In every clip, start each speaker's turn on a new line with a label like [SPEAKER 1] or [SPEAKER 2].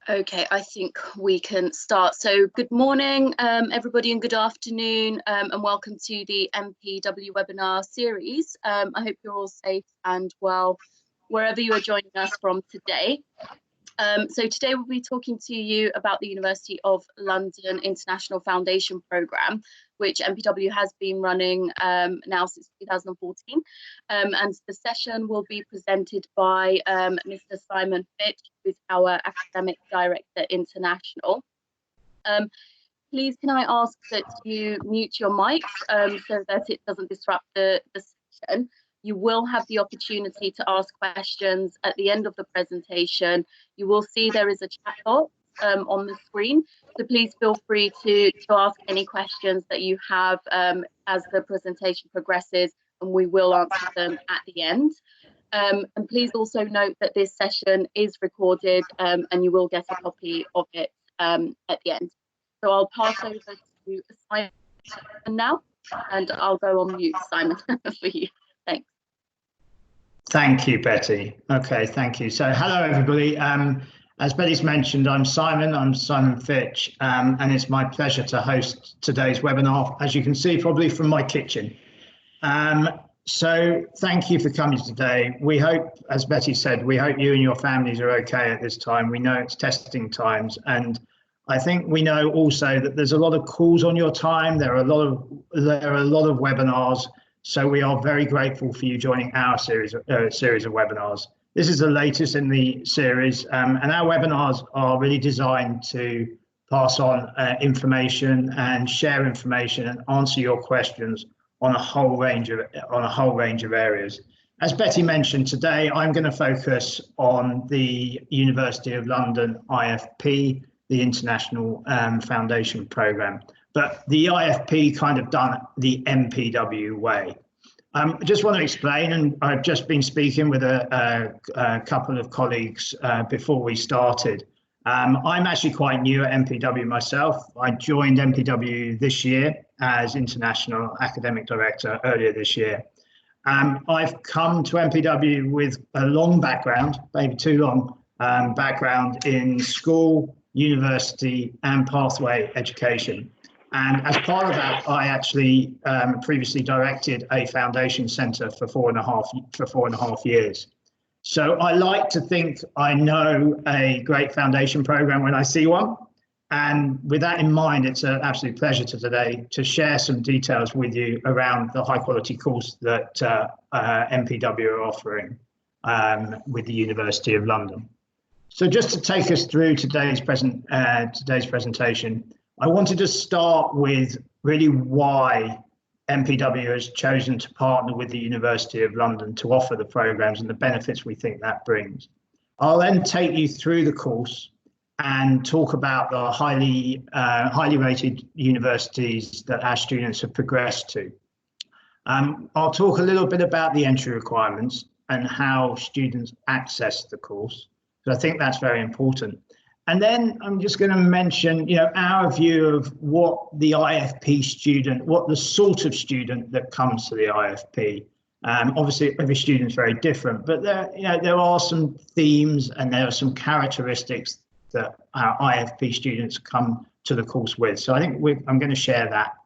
[SPEAKER 1] Okay, I think we can start. So good morning, everybody, and good afternoon, and welcome to the MPW webinar series. I hope you're all safe and well wherever you are joining us from today. So today we'll be talking to you about the University of London International Foundation Programme, which MPW has been running now since 2014. And the session will be presented by Mr. Simon Fitch, who is our Academic Director International. Please can I ask that you mute your mics so that it doesn't disrupt the session. You will have the opportunity to ask questions at the end of the presentation. You will see there is a chat box on the screen, so please feel free to ask any questions that you have as the presentation progresses, and we will answer them at the end. And please also note that this session is recorded and you will get a copy of it at the end. So I'll pass over to Simon now, and I'll go on mute, Simon, for you. Thanks.
[SPEAKER 2] Thank you, Betty. Okay, thank you. So hello, everybody. As Betty's mentioned, I'm Simon Fitch, and it's my pleasure to host today's webinar, as you can see probably from my kitchen. So thank you for coming today. We hope, as Betty said, we hope you and your families are okay at this time. We know it's testing times, and I think we know also that there's a lot of calls on your time. There are a lot of webinars. So we are very grateful for you joining our series of webinars. This is the latest in the series, and our webinars are really designed to pass on information and share information and answer your questions on a whole range of areas. As Betty mentioned, today I'm going to focus on the University of London IFP, the International Foundation Programme. But the IFP kind of done the MPW way. I just want to explain, and I've just been speaking with a couple of colleagues before we started. I'm actually quite new at MPW myself. I joined MPW this year as International Academic Director earlier this year. I've come to MPW with a long background, maybe too long, background in school, university and pathway education. And as part of that, I actually previously directed a foundation centre for four and a half years. So I like to think I know a great foundation programme when I see one. And with that in mind, it's an absolute pleasure today to share some details with you around the high quality course that MPW are offering with the University of London. So just to take us through today's presentation, I wanted to start with really why MPW has chosen to partner with the University of London to offer the programmes and the benefits we think that brings. I'll then take you through the course and talk about the highly rated universities that our students have progressed to. I'll talk a little bit about the entry requirements and how students access the course, because I think that's very important. And then I'm just going to mention, our view of what the IFP student, what the sort of student that comes to the IFP. Obviously, every student is very different, but there are some themes and there are some characteristics that our IFP students come to the course with. So I think I'm going to share that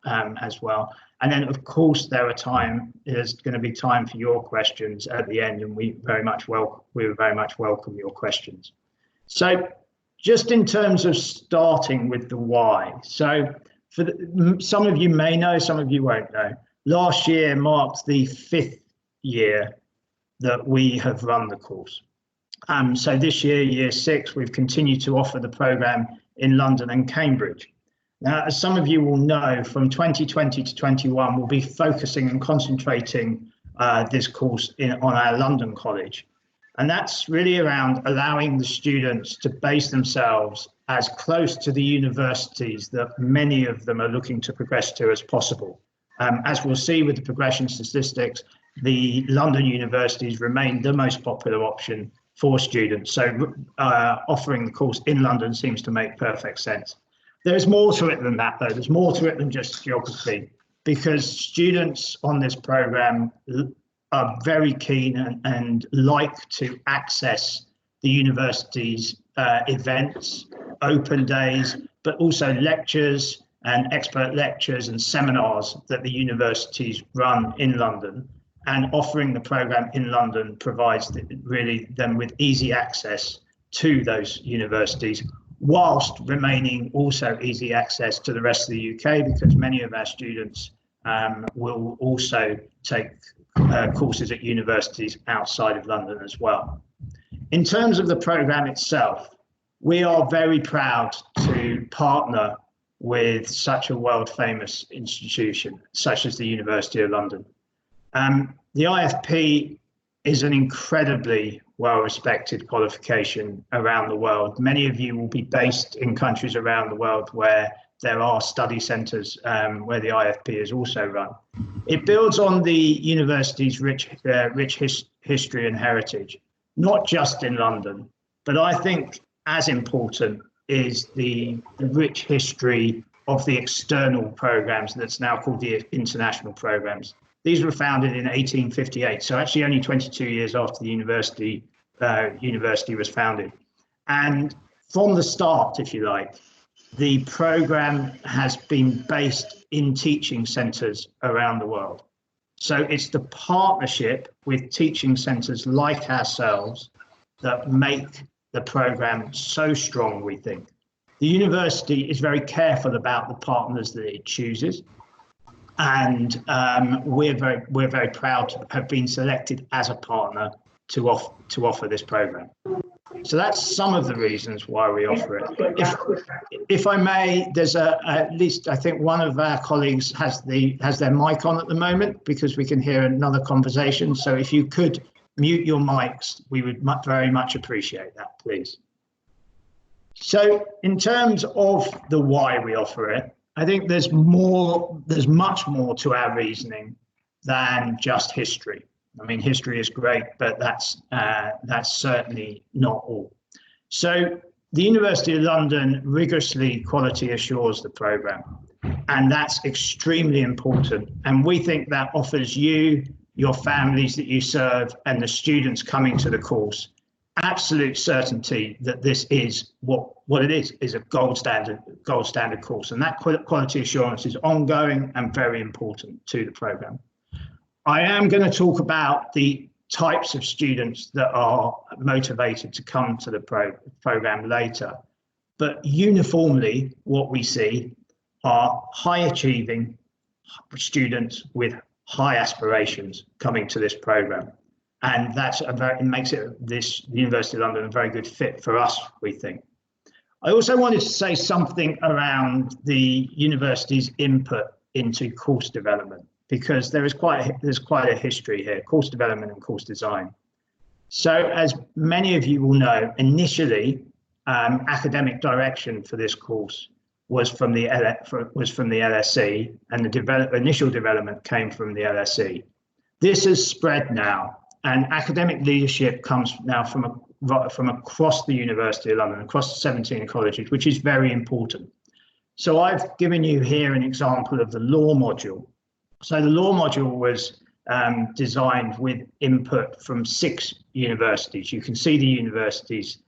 [SPEAKER 2] as well. And then, of course, there's going to be time for your questions at the end, and we very much welcome your questions. So, just in terms of starting with the why. So some of you may know, some of you won't know. Last year marked the 5th year that we have run the course. So this year, year 6, we've continued to offer the programme in London and Cambridge. Now, as some of you will know, from 2020 to 21, we'll be focusing and concentrating this course on our London college. And that's really around allowing the students to base themselves as close to the universities that many of them are looking to progress to as possible. As we'll see with the progression statistics, the London universities remain the most popular option for students. So offering the course in London seems to make perfect sense. There's more to it than that, though. There's more to it than just geography, because students on this programme are very keen and like to access the universities events, open days, but also lectures and expert lectures and seminars that the universities run in London. And offering the programme in London provides really them with easy access to those universities, whilst remaining also easy access to the rest of the UK, because many of our students will also take courses at universities outside of London as well. In terms of the programme itself, we are very proud to partner with such a world-famous institution, such as the University of London. The IFP is an incredibly well-respected qualification around the world. Many of you will be based in countries around the world where there are study centres where the IFP is also run. It builds on the university's rich history and heritage, not just in London, but I think as important is the rich history of the external programmes that's now called the international programmes. These were founded in 1858, so actually only 22 years after the university was founded. And from the start, if you like, the programme has been based in teaching centres around the world. So it's the partnership with teaching centres like ourselves that make the programme so strong, we think. The university is very careful about the partners that it chooses. And we're very proud to have been selected as a partner to offer this programme. So that's some of the reasons why we offer it. If I may, there's at least I think one of our colleagues has their mic on at the moment, because we can hear another conversation. So if you could mute your mics, we would very much appreciate that, please. So in terms of the why we offer it, I think there's much more to our reasoning than just history. I mean, history is great, but that's certainly not all. So the University of London rigorously quality assures the programme, and that's extremely important. And we think that offers you, your families that you serve, and the students coming to the course absolute certainty that this is what it is a gold standard course, and that quality assurance is ongoing and very important to the programme. I am going to talk about the types of students that are motivated to come to the programme later, but uniformly what we see are high achieving students with high aspirations coming to this programme. And it makes this University of London a very good fit for us, we think. I also wanted to say something around the university's input into course development, because there's quite a history here, course development and course design. So as many of you will know, initially academic direction for this course was from the LSE, and the initial development came from the LSE. This has spread now. And academic leadership comes now from across the University of London, across 17 colleges, which is very important. So I've given you here an example of the law module. So the law module was designed with input from 6 universities. You can see the universities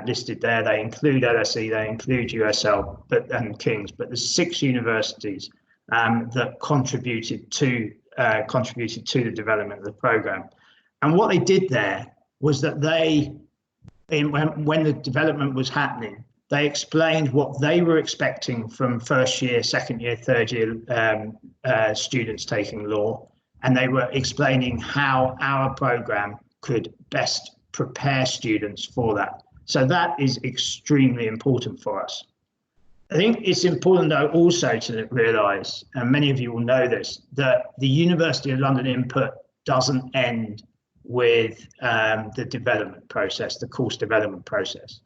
[SPEAKER 2] listed there. They include LSE, they include USL and King's, but there's 6 universities that contributed to the development of the programme. And what they did there was that when the development was happening, they explained what they were expecting from first year, second year, third year students taking law, and they were explaining how our programme could best prepare students for that. So that is extremely important for us. I think it's important though also to realise, and many of you will know this, that the University of London input doesn't end with the development process, the course development process.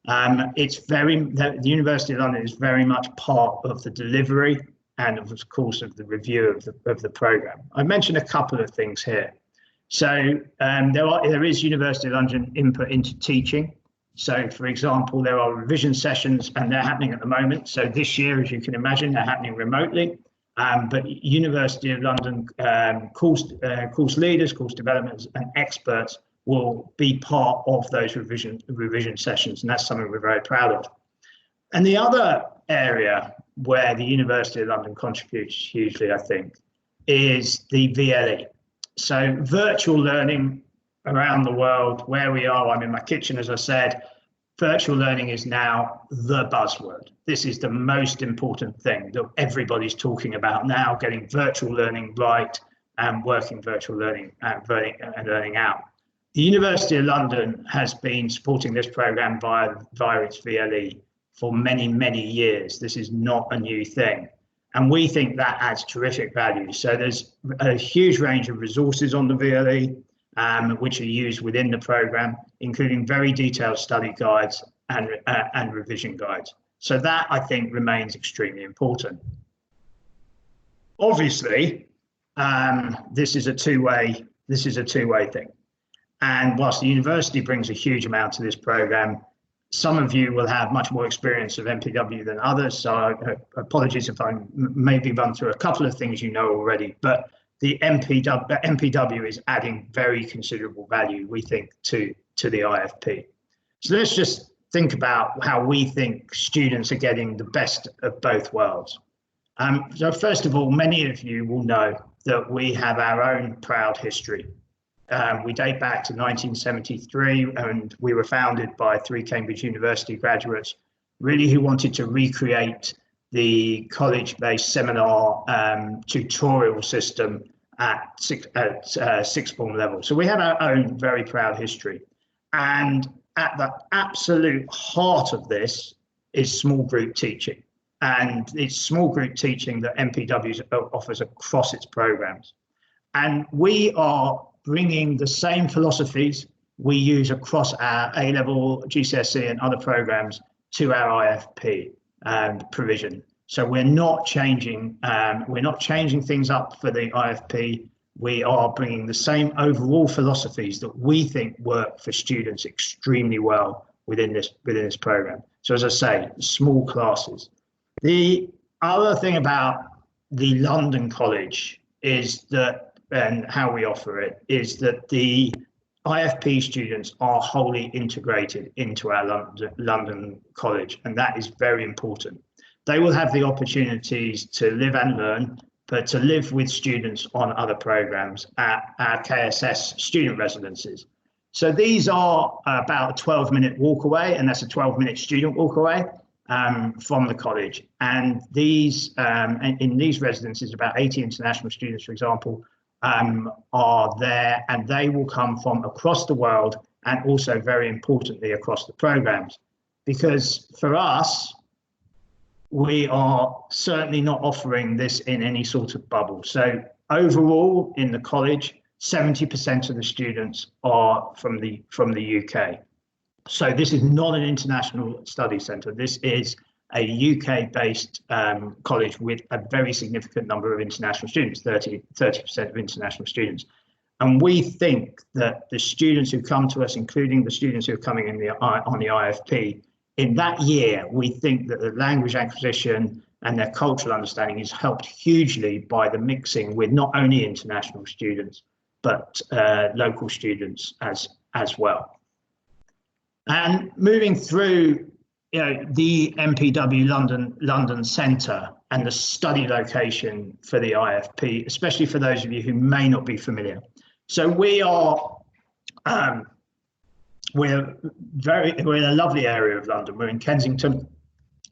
[SPEAKER 2] The University of London is very much part of the delivery and of course of the review of the programme. I mentioned a couple of things here. So there is University of London input into teaching. So for example, there are revision sessions and they're happening at the moment. So this year, as you can imagine, they're happening remotely. But University of London course leaders, course developers and experts will be part of those revision sessions, and that's something we're very proud of. And the other area where the University of London contributes hugely, I think, is the VLE. So virtual learning around the world, where we are, I'm in my kitchen, as I said, virtual learning is now the buzzword. This is the most important thing that everybody's talking about now, getting virtual learning right and working virtual learning and learning out. The University of London has been supporting this program via its VLE for many, many years. This is not a new thing. And we think that adds terrific value. So there's a huge range of resources on the VLE, which are used within the program, including very detailed study guides and revision guides. So that, I think, remains extremely important. Obviously, this is a two-way thing. And whilst the university brings a huge amount to this program, some of you will have much more experience of MPW than others, so apologies if I maybe run through a couple of things you know already, but the MPW is adding very considerable value, we think, to the IFP. So let's just think about how we think students are getting the best of both worlds. So first of all, many of you will know that we have our own proud history. We date back to 1973, and we were founded by 3 Cambridge University graduates, really who wanted to recreate the college-based seminar tutorial system at sixth form level. So we have our own very proud history. And at the absolute heart of this is small group teaching. And it's small group teaching that MPW offers across its programs. And we are bringing the same philosophies we use across our A-level, GCSE and other programs to our IFP provision. So we're not changing things up for the IFP. We are bringing the same overall philosophies that we think work for students extremely well within this program. So as I say, small classes. The other thing about the London College is that, and how we offer it, is that the IFP students are wholly integrated into our London College, and that is very important. They will have the opportunities to live and learn, but to live with students on other programs at our Kss Student Residences. So these are about a 12-minute walk away, and that's a 12-minute student walk away from the college. And these in these residences, about 80 international students, for example, are there, and they will come from across the world and also, very importantly, across the programs. Because for us, we are certainly not offering this in any sort of bubble. So overall in the college, 70% of the students are from the UK. So this is not an international study centre. This is a UK-based college with a very significant number of international students, 30% of international students. And we think that the students who come to us, including the students who are coming in on the IFP, in that year, we think that the language acquisition and their cultural understanding is helped hugely by the mixing with not only international students, but local students as well. And moving through, the MPW London Centre and the study location for the IFP, especially for those of you who may not be familiar. So we're in a lovely area of London. We're in Kensington,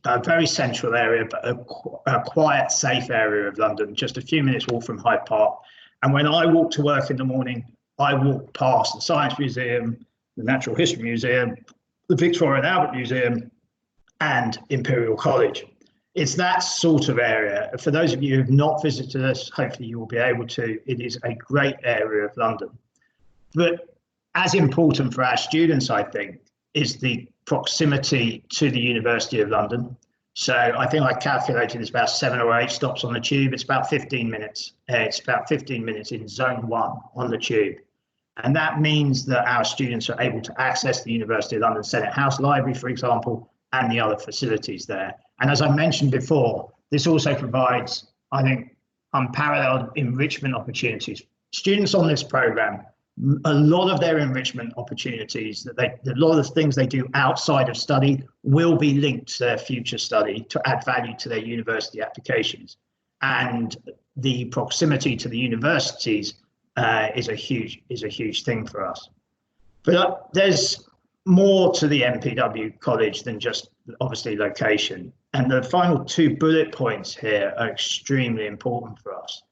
[SPEAKER 2] a very central area, but a quiet, safe area of London, just a few minutes walk from Hyde Park. And when I walk to work in the morning, I walk past the Science Museum, the Natural History Museum, the Victoria and Albert Museum, and Imperial College. It's that sort of area. For those of you who have not visited us, hopefully you will be able to. It is a great area of London. But as important for our students, I think, is the proximity to the University of London. So I think I calculated it's about 7 or 8 stops on the tube. It's about 15 minutes. It's about 15 minutes in zone 1 on the tube. And that means that our students are able to access the University of London Senate House Library, for example, and the other facilities there. And as I mentioned before, this also provides, I think, unparalleled enrichment opportunities. Students on this program A lot of their enrichment opportunities, a lot of the things they do outside of study will be linked to their future study to add value to their university applications. And the proximity to the universities is a huge thing for us. But there's more to the MPW college than just obviously location. And the final 2 bullet points here are extremely important for us.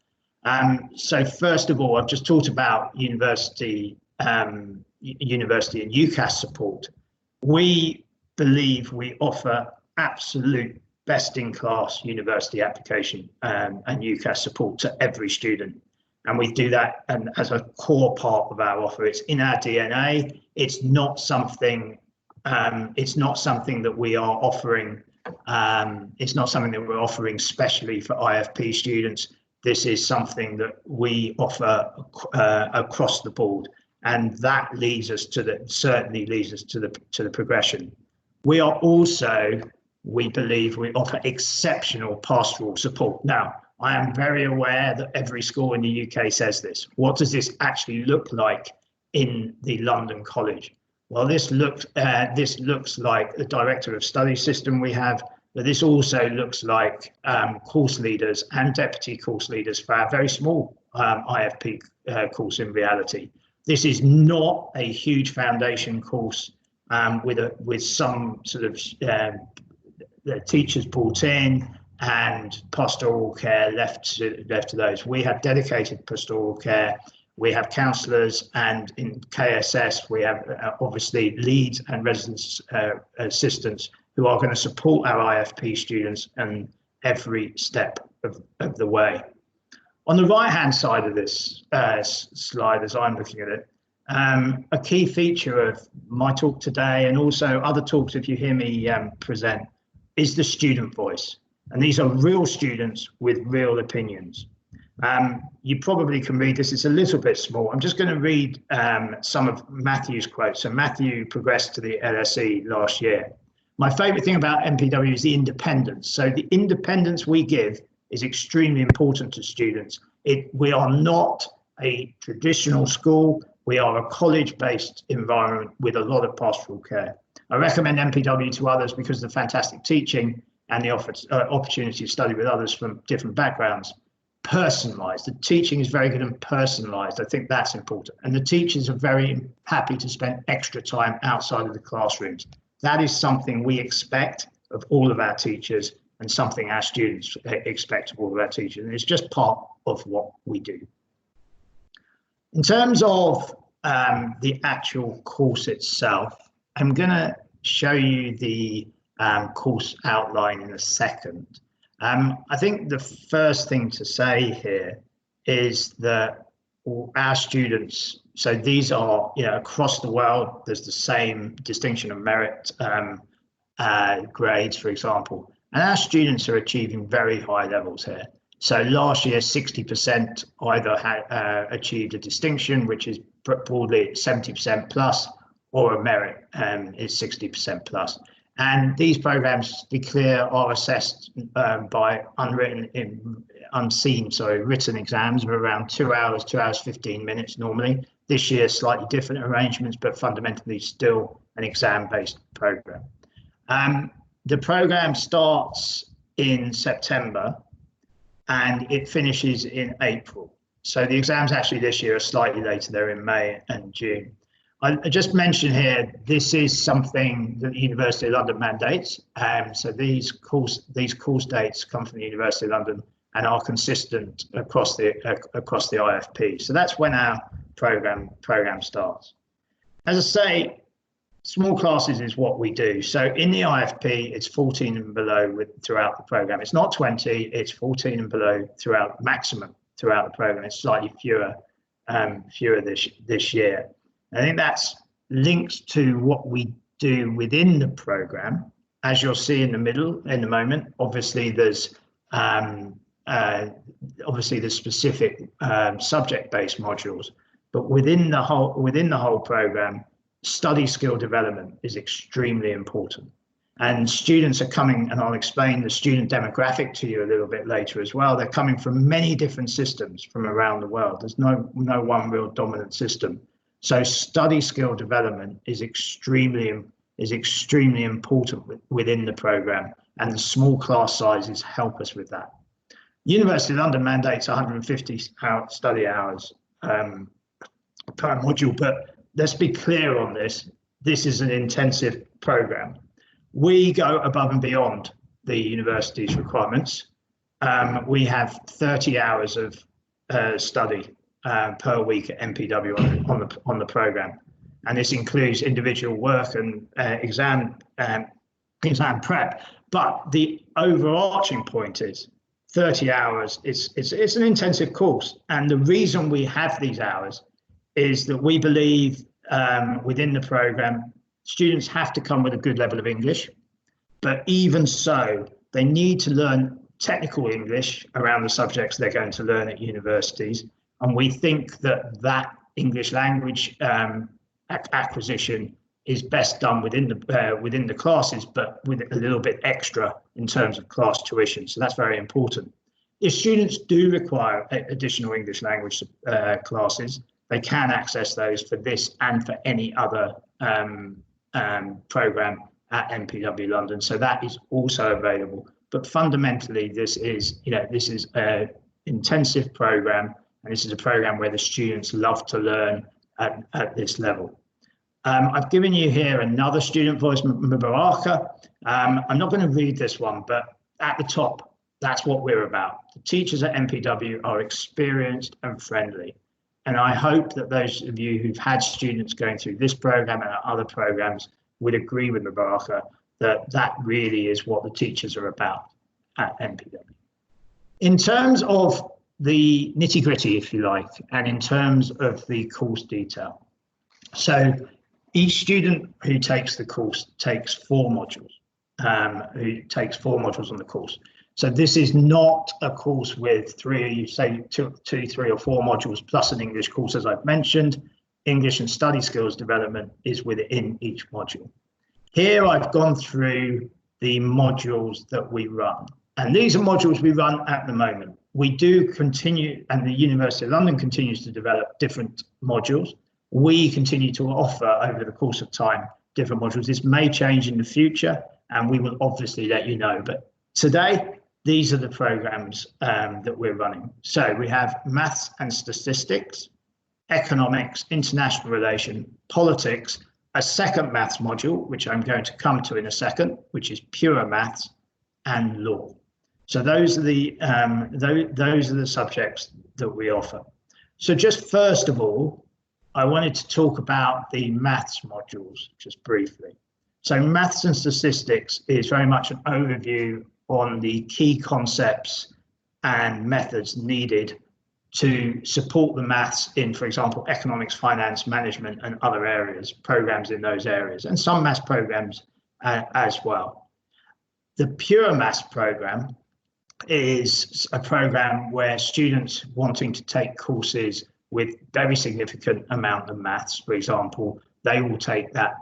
[SPEAKER 2] So first of all, I've just talked about university and UCAS support. We believe we offer absolute best-in-class university application and UCAS support to every student. And we do that and as a core part of our offer. It's in our DNA. It's not something that we are offering. It's not something that we're offering specially for IFP students. This is something that we offer across the board, and that certainly leads us to the progression. We are also, we believe, we offer exceptional pastoral support. Now, I am very aware that every school in the UK says this. What does this actually look like in the London College? Well, this looks like the Director of Study system we have, but this also looks like course leaders and deputy course leaders for our very small IFP course in reality. This is not a huge foundation course with some sort of the teachers brought in and pastoral care left to those. We have dedicated pastoral care. We have counsellors, and in KSS we have obviously leads and residence assistants who are going to support our IFP students in every step of the way. On the right-hand side of this slide, as I'm looking at it, a key feature of my talk today, and also other talks if you hear me present, is the student voice. And these are real students with real opinions. You probably can read this, it's a little bit small. I'm just going to read some of Matthew's quotes. So Matthew progressed to the LSE last year. My favourite thing about MPW is the independence. So the independence we give is extremely important to students. We are not a traditional school. We are a college-based environment with a lot of pastoral care. I recommend MPW to others because of the fantastic teaching and the opportunity to study with others from different backgrounds. Personalised. The teaching is very good and personalised. I think that's important. And the teachers are very happy to spend extra time outside of the classrooms. That is something we expect of all of our teachers and something our students expect of all of our teachers. And it's just part of what we do. In terms of the actual course itself, I'm going to show you the course outline in a second. I think the first thing to say here is that our students, so these are, across the world, there's the same distinction of merit grades, for example, and our students are achieving very high levels here. So last year, 60% either had achieved a distinction, which is broadly 70% plus, or a merit is 60% plus. And these programs are assessed by written exams of around 2 hours, 2 hours, 15 minutes normally. This year, slightly different arrangements, but fundamentally still an exam-based program. The program starts in September and it finishes in April. So the exams actually this year are slightly later, they're in May and June. I just mentioned here, this is something that the University of London mandates. So these course dates come from the University of London and are consistent across the IFP. So that's when our program starts. As I say, small classes is what we do. So in the IFP, it's 14 and below throughout the program. It's not 20, it's 14 and below maximum throughout the program. It's slightly fewer this year. I think that's linked to what we do within the program. As you'll see in the middle in a moment, obviously there's specific subject-based modules, but within the whole program, study skill development is extremely important. And students are coming, and I'll explain the student demographic to you a little bit later as well. They're coming from many different systems from around the world. There's no one real dominant system. So study skill development is extremely important within the program, and the small class sizes help us with that. University of London mandates 150 study hours per module, but let's be clear on this. This is an intensive program. We go above and beyond the university's requirements. We have 30 hours of study per week at MPW on the program, and this includes individual work and exam prep. But the overarching point is 30 hours. It's an intensive course, and the reason we have these hours is that we believe within the program students have to come with a good level of English, but even so, they need to learn technical English around the subjects they're going to learn at universities. And we think that English language acquisition is best done within the classes, but with a little bit extra in terms of class tuition. So that's very important. If students do require additional English language classes, they can access those for this and for any other program at MPW London. So that is also available. But fundamentally, this is an intensive program, and this is a program where the students love to learn at this level. I've given you here another student voice, Mubaraka. I'm not going to read this one, but at the top, that's what we're about. The teachers at MPW are experienced and friendly. And I hope that those of you who've had students going through this program and other programs would agree with Mubaraka that really is what the teachers are about at MPW. In terms of the nitty-gritty, if you like, and in terms of the course detail. So each student who takes the course takes 4 modules, on the course. So this is not a course with 3, 3 or 4 modules plus an English course, as I've mentioned. English and study skills development is within each module. Here I've gone through the modules that we run, and these are modules we run at the moment. We do continue, and the University of London continues to develop different modules. We continue to offer over the course of time different modules. This may change in the future, and we will obviously let you know. But today, these are the programs that we're running. So we have maths and statistics, economics, international relation, politics, a second maths module, which I'm going to come to in a second, which is pure maths, and law. So those are the subjects that we offer. So just first of all, I wanted to talk about the maths modules just briefly. So maths and statistics is very much an overview on the key concepts and methods needed to support the maths in, for example, economics, finance, management, and other areas, programs in those areas, and some maths programs as well. The pure maths program is a program where students wanting to take courses with very significant amount of maths, for example, they will take that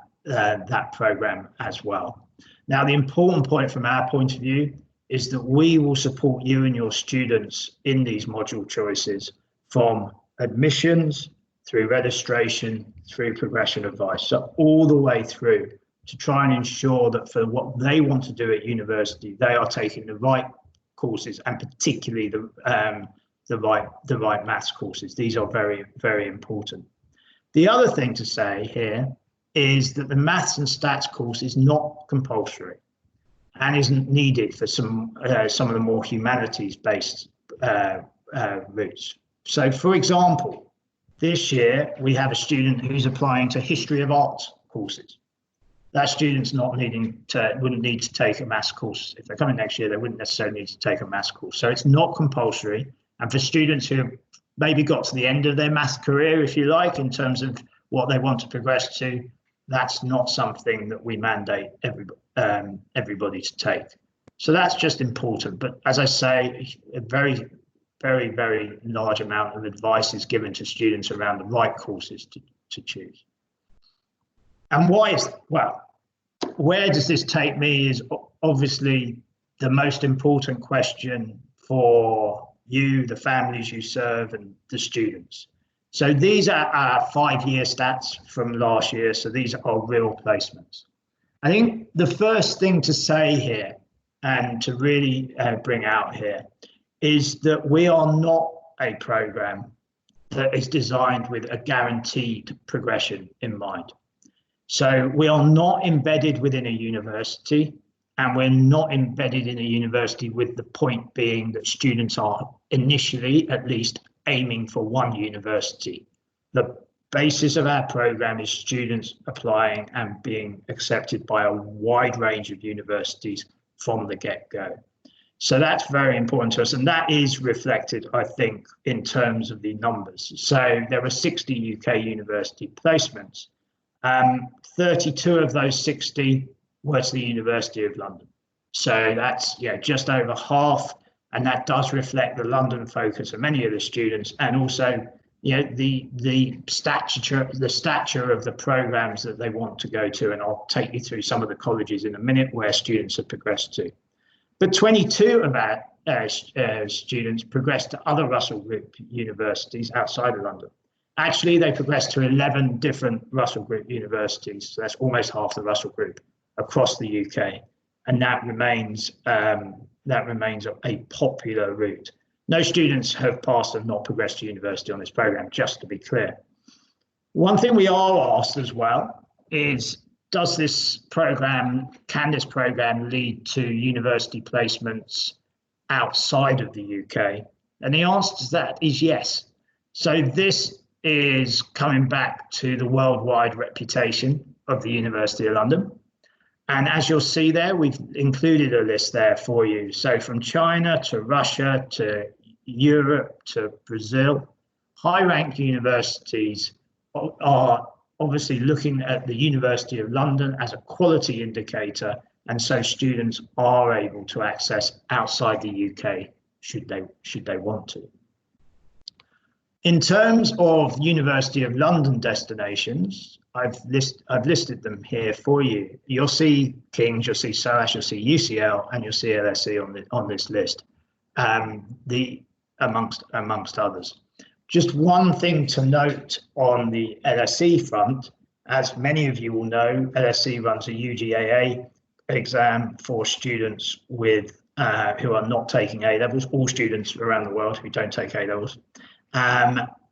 [SPEAKER 2] program as well. Now, the important point from our point of view is that we will support you and your students in these module choices from admissions through registration, through progression advice, so all the way through to try and ensure that for what they want to do at university, they are taking the right courses, and particularly the right maths courses. These are very, very important. The other thing to say here is that the maths and stats course is not compulsory and isn't needed for some of the more humanities-based routes. So, for example, this year we have a student who's applying to history of art courses. That student's wouldn't need to take a maths course. If they're coming next year, they wouldn't necessarily need to take a maths course. So it's not compulsory. And for students who have maybe got to the end of their maths career, if you like, in terms of what they want to progress to, that's not something that we mandate everybody to take. So that's just important. But as I say, a very, very, very large amount of advice is given to students around the right courses to choose. And why is, well, where does this take me is obviously the most important question for you, the families you serve, and the students. So these are our 5-year stats from last year. So these are real placements. I think the first thing to say here and to really bring out here is that we are not a program that is designed with a guaranteed progression in mind. So we are not embedded within a university, and we're not embedded in a university with the point being that students are initially at least aiming for one university. The basis of our program is students applying and being accepted by a wide range of universities from the get-go. So that's very important to us, and that is reflected, I think, in terms of the numbers. So there are 60 UK university placements. 32 of those 60 were to the University of London. So that's just over half, and that does reflect the London focus of many of the students, and also the stature of the programs that they want to go to. And I'll take you through some of the colleges in a minute where students have progressed to. But 22 of our students progressed to other Russell Group universities outside of London. Actually, they progressed to 11 different Russell Group universities. So that's almost half the Russell Group across the UK. And that remains a popular route. No students have passed and not progressed to university on this program, just to be clear. One thing we are asked as well is, can this program lead to university placements outside of the UK? And the answer to that is yes. So this is coming back to the worldwide reputation of the University of London. And as you'll see there, we've included a list there for you. So from China to Russia to Europe to Brazil, high-ranked universities are obviously looking at the University of London as a quality indicator, and so students are able to access outside the UK should they want to. In terms of University of London destinations, I've listed them here for you. You'll see King's, you'll see SOAS, you'll see UCL, and you'll see LSE on this list, amongst others. Just one thing to note on the LSE front, as many of you will know, LSE runs a UGAA exam for students with who are not taking A-levels, all students around the world who don't take A-levels.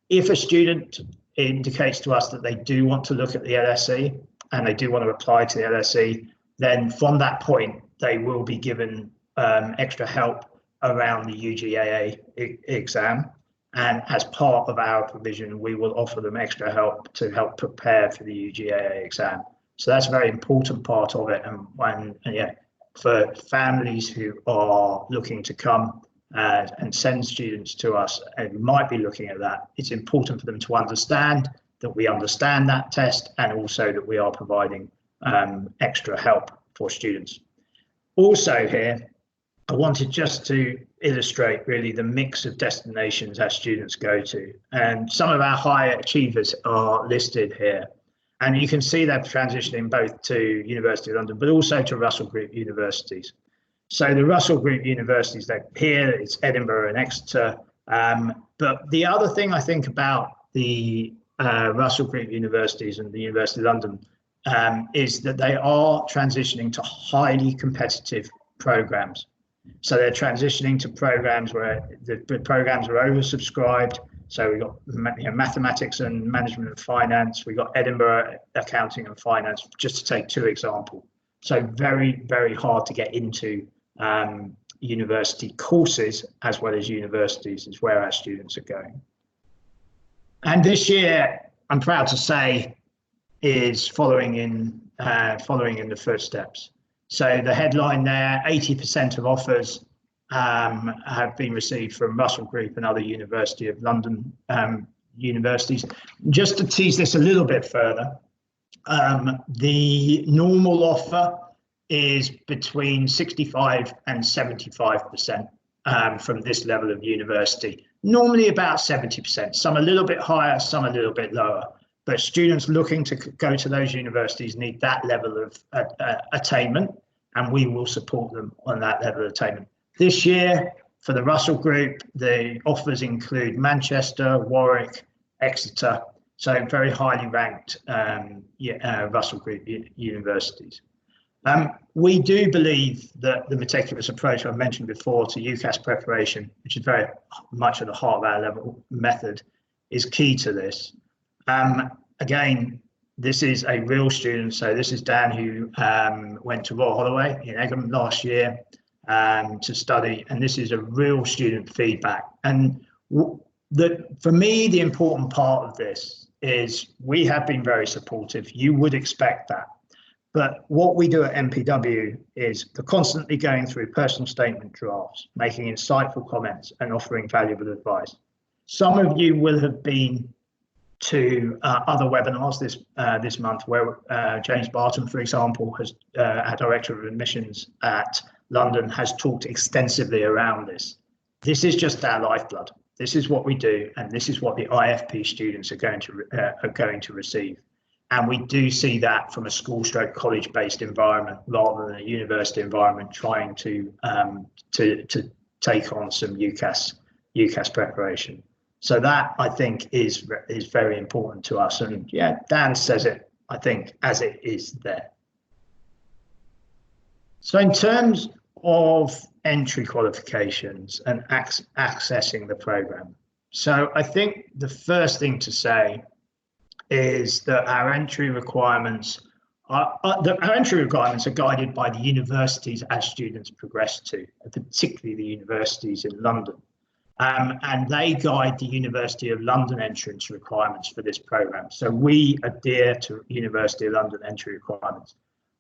[SPEAKER 2] If a student indicates to us that they do want to look at the LSE and they do want to apply to the LSE, then from that point, they will be given extra help around the UGAA exam. And as part of our provision, we will offer them extra help to help prepare for the UGAA exam. So that's a very important part of it. And for families who are looking to come and send students to us and might be looking at that, it's important for them to understand that we understand that test, and also that we are providing extra help for students. Also here, I wanted just to illustrate really the mix of destinations our students go to. And some of our higher achievers are listed here. And you can see they're transitioning both to University of London, but also to Russell Group universities. So the Russell Group universities, they're here, it's Edinburgh and Exeter. But the other thing I think about the Russell Group universities and the University of London is that they are transitioning to highly competitive programs. So they're transitioning to programs where the programs are oversubscribed. So we've got mathematics and management and finance. We've got Edinburgh accounting and finance, just to take two examples. So very, very hard to get into university courses as well as universities is where our students are going. And this year, I'm proud to say, is following in the footsteps. So the headline there, 80% of offers have been received from Russell Group and other University of London universities. Just to tease this a little bit further, the normal offer is between 65 and 75% from this level of university. Normally about 70%, some a little bit higher, some a little bit lower. But students looking to go to those universities need that level of attainment, and we will support them on that level of attainment. This year, for the Russell Group, the offers include Manchester, Warwick, Exeter, so very highly ranked Russell Group universities. We do believe that the meticulous approach I mentioned before to UCAS preparation, which is very much at the heart of our level method, is key to this. Again, this is a real student. So this is Dan, who went to Royal Holloway in Egham last year to study, and this is a real student feedback. And for me, the important part of this is we have been very supportive. You would expect that. But what we do at MPW is we're constantly going through personal statement drafts, making insightful comments and offering valuable advice. Some of you will have been to other webinars this month where James Barton, for example, our Director of Admissions at London, has talked extensively around this. This is just our lifeblood. This is what we do, and this is what the IFP students are going to receive. And we do see that from a school/college-based environment rather than a university environment trying to take on some UCAS preparation. So that, I think, is very important to us. And yeah, Dan says it, I think, as it is there. So in terms of entry qualifications and accessing the program, so I think the first thing to say is that our entry requirements are guided by the universities as students progress to, particularly the universities in London. And they guide the University of London entrance requirements for this program. So we adhere to University of London entry requirements.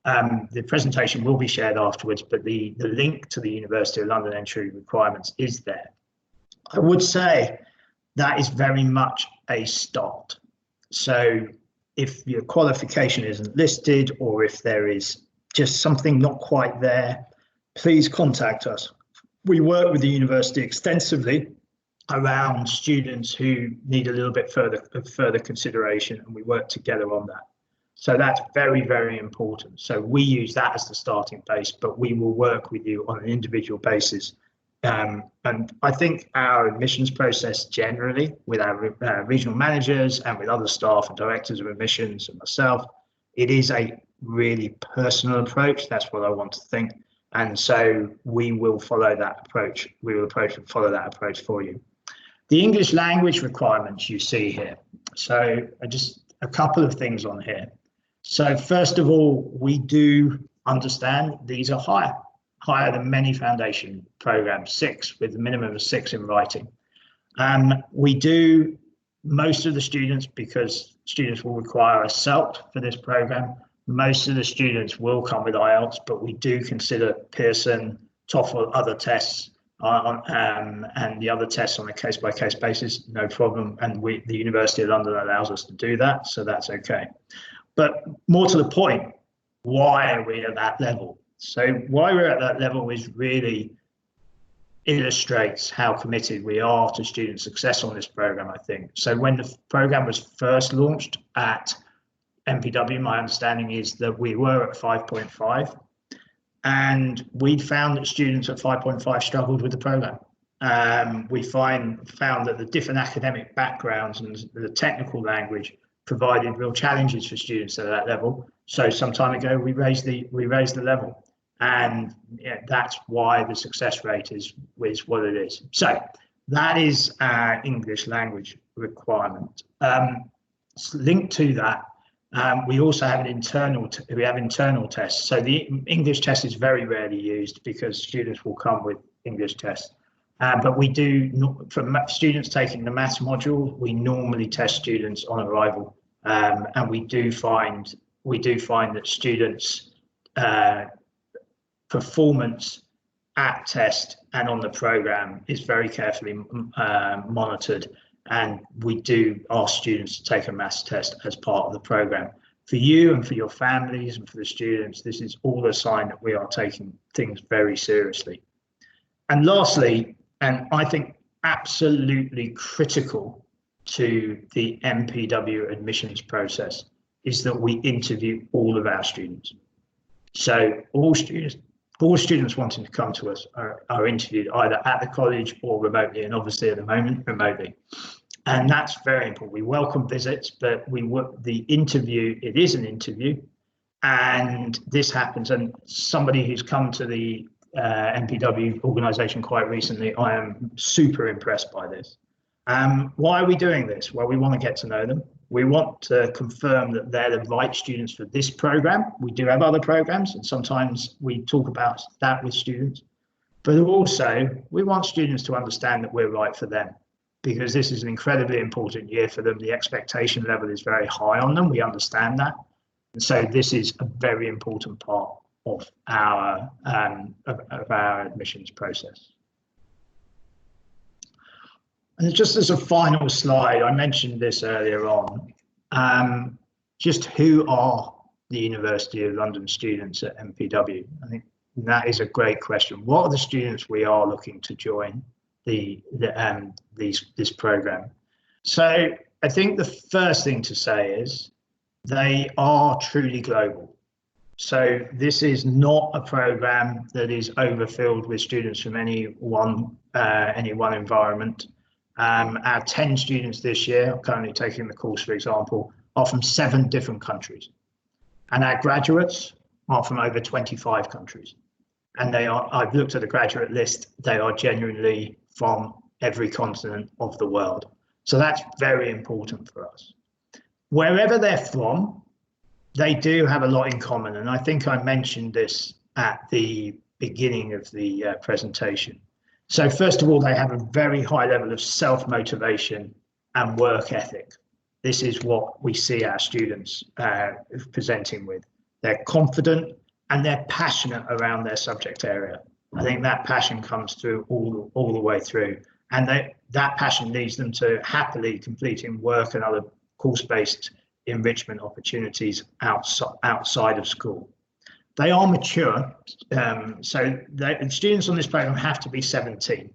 [SPEAKER 2] The presentation will be shared afterwards, but the link to the University of London entry requirements is there. I would say that is very much a start. So if your qualification isn't listed, or if there is just something not quite there, please contact us. We work with the university extensively around students who need a little bit further consideration, and we work together on that. So that's very, very important. So we use that as the starting base, but we will work with you on an individual basis. And I think our admissions process generally, with our regional managers and with other staff and directors of admissions and myself, it is a really personal approach. That's what I want to think. And so we will follow that approach. We will follow that approach for you. The English language requirements you see here. So just a couple of things on here. So first of all, we do understand these are higher than many foundation programs, 6 with a minimum of 6 in writing. Most of the students, because students will require a CELT for this program, most of the students will come with IELTS, but we do consider Pearson, TOEFL, other tests, and the other tests on a case-by-case basis, no problem. And the University of London allows us to do that, so that's okay. But more to the point, why are we at that level? So why we're at that level is really illustrates how committed we are to student success on this program, I think. So when the program was first launched at MPW, my understanding is that we were at 5.5, and we found that students at 5.5 struggled with the program. We found that the different academic backgrounds and the technical language provided real challenges for students at that level. So some time ago, we raised the level, and yeah, that's why the success rate is what it is. So that is our English language requirement. Linked to that, we also have internal tests. So the English test is very rarely used because students will come with English tests. But we do, for students taking the maths module, we normally test students on arrival, and we do find that students' performance at test and on the program is very carefully monitored, and we do ask students to take a maths test as part of the program. For you and for your families and for the students, this is all a sign that we are taking things very seriously. And lastly, and I think absolutely critical to the MPW admissions process, is that we interview all of our students. So all students wanting to come to us are interviewed either at the college or remotely, and obviously at the moment remotely. And that's very important. We welcome visits, but the interview, it is an interview, and this happens. And somebody who's come to the MPW organisation quite recently, I am super impressed by this. Why are we doing this? Well, we want to get to know them. We want to confirm that they're the right students for this program. We do have other programs, and sometimes we talk about that with students. But also, we want students to understand that we're right for them, because this is an incredibly important year for them. The expectation level is very high on them. We understand that. And so this is a very important part of our admissions process. And just as a final slide, I mentioned this earlier on, just who are the University of London students at MPW? I think that is a great question. What are the students we are looking to join this program? So I think the first thing to say is they are truly global. So this is not a program that is overfilled with students from any one environment. Our 10 students this year, currently taking the course, for example, are from 7 different countries. And our graduates are from over 25 countries. And I've looked at the graduate list, they are genuinely from every continent of the world. So that's very important for us. Wherever they're from, they do have a lot in common. And I think I mentioned this at the beginning of the presentation. So first of all, they have a very high level of self-motivation and work ethic. This is what we see our students presenting with. They're confident and they're passionate around their subject area. I think that passion comes through all the way through. And that passion leads them to happily completing work and other course-based enrichment opportunities outside of school. They are mature, so the students on this program have to be 17.